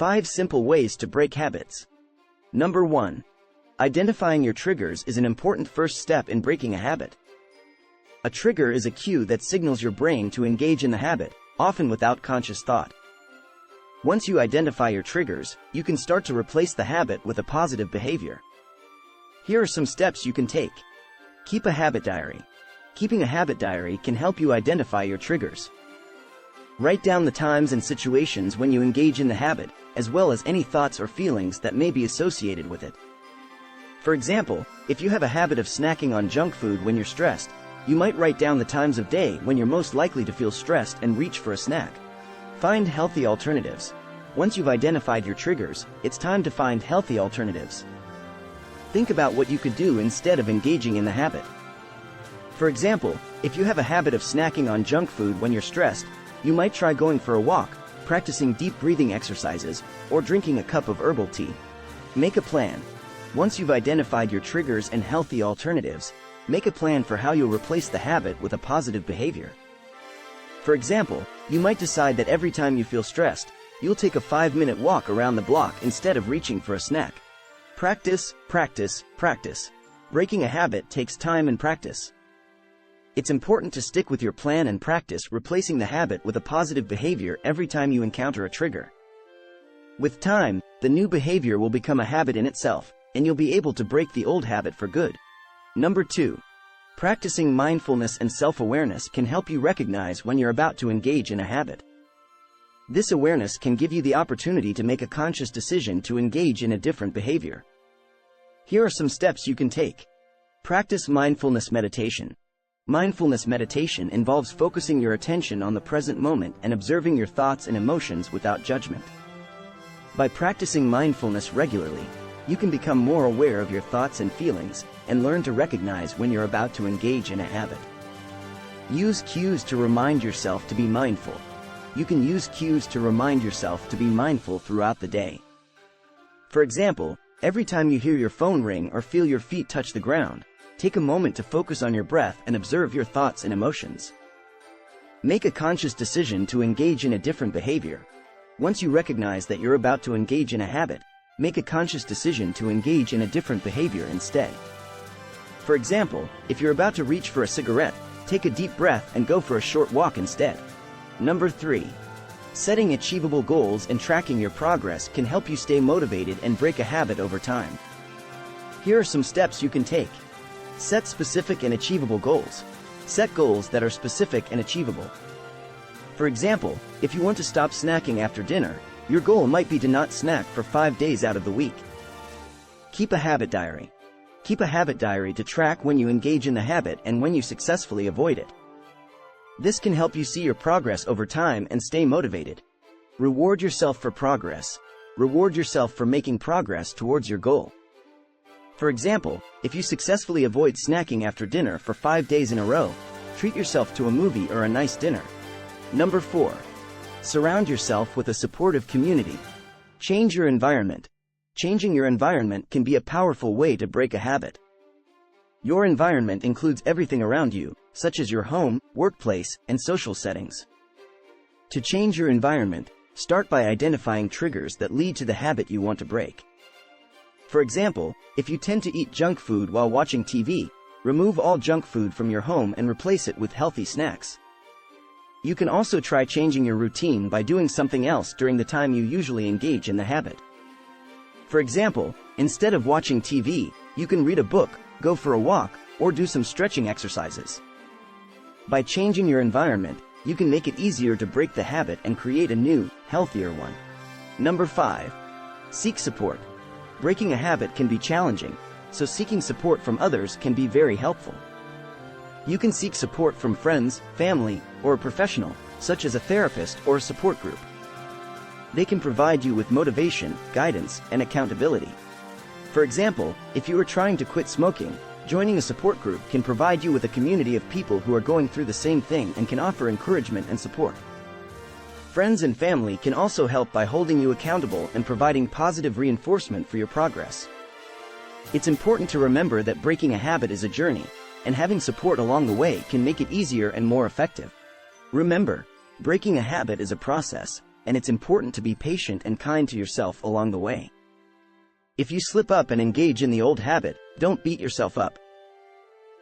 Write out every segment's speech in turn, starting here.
5 simple ways to break habits. Number 1. Identifying your triggers is an important first step in breaking a habit. A trigger is a cue that signals your brain to engage in the habit, often without conscious thought. Once you identify your triggers, you can start to replace the habit with a positive behavior. Here are some steps you can take. Keep a habit diary. Keeping a habit diary can help you identify your triggers. Write down the times and situations when you engage in the habit, as well as any thoughts or feelings that may be associated with it. For example, if you have a habit of snacking on junk food when you're stressed, you might write down the times of day when you're most likely to feel stressed and reach for a snack. Find healthy alternatives. Once you've identified your triggers, it's time to find healthy alternatives. Think about what you could do instead of engaging in the habit. For example, if you have a habit of snacking on junk food when you're stressed, you might try going for a walk, practicing deep breathing exercises, or drinking a cup of herbal tea. Make a plan. Once you've identified your triggers and healthy alternatives, make a plan for how you'll replace the habit with a positive behavior. For example, you might decide that every time you feel stressed, you'll take a 5-minute walk around the block instead of reaching for a snack. Practice, practice, practice. Breaking a habit takes time and practice. It's important to stick with your plan and practice replacing the habit with a positive behavior every time you encounter a trigger. With time, the new behavior will become a habit in itself, and you'll be able to break the old habit for good. Number 2. Practicing mindfulness and self-awareness can help you recognize when you're about to engage in a habit. This awareness can give you the opportunity to make a conscious decision to engage in a different behavior. Here are some steps you can take. Practice mindfulness meditation. Mindfulness meditation involves focusing your attention on the present moment and observing your thoughts and emotions without judgment. By practicing mindfulness regularly, you can become more aware of your thoughts and feelings, and learn to recognize when you're about to engage in a habit. Use cues to remind yourself to be mindful. You can use cues to remind yourself to be mindful throughout the day. For example, every time you hear your phone ring or feel your feet touch the ground, take a moment to focus on your breath and observe your thoughts and emotions. Make a conscious decision to engage in a different behavior. Once you recognize that you're about to engage in a habit, make a conscious decision to engage in a different behavior instead. For example, if you're about to reach for a cigarette, take a deep breath and go for a short walk instead. Number 3. Setting achievable goals and tracking your progress can help you stay motivated and break a habit over time. Here are some steps you can take. Set specific and achievable goals. Set goals that are specific and achievable. For example, if you want to stop snacking after dinner, your goal might be to not snack for 5 days out of the week. Keep a habit diary. Keep a habit diary to track when you engage in the habit and when you successfully avoid it. This can help you see your progress over time and stay motivated. Reward yourself for progress. Reward yourself for making progress towards your goal. For example, if you successfully avoid snacking after dinner for 5 days in a row, treat yourself to a movie or a nice dinner. Number 4. Surround yourself with a supportive community. Change your environment. Changing your environment can be a powerful way to break a habit. Your environment includes everything around you, such as your home, workplace, and social settings. To change your environment, start by identifying triggers that lead to the habit you want to break. For example, if you tend to eat junk food while watching TV, remove all junk food from your home and replace it with healthy snacks. You can also try changing your routine by doing something else during the time you usually engage in the habit. For example, instead of watching TV, you can read a book, go for a walk, or do some stretching exercises. By changing your environment, you can make it easier to break the habit and create a new, healthier one. Number 5. Seek support. Breaking a habit can be challenging, so seeking support from others can be very helpful. You can seek support from friends, family, or a professional, such as a therapist or a support group. They can provide you with motivation, guidance, and accountability. For example, if you are trying to quit smoking, joining a support group can provide you with a community of people who are going through the same thing and can offer encouragement and support. Friends and family can also help by holding you accountable and providing positive reinforcement for your progress. It's important to remember that breaking a habit is a journey, and having support along the way can make it easier and more effective. Remember, breaking a habit is a process, and it's important to be patient and kind to yourself along the way. If you slip up and engage in the old habit, don't beat yourself up.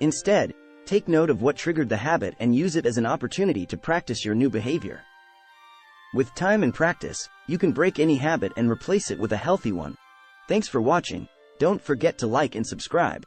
Instead, take note of what triggered the habit and use it as an opportunity to practice your new behavior. With time and practice, you can break any habit and replace it with a healthy one. Thanks for watching. Don't forget to like and subscribe.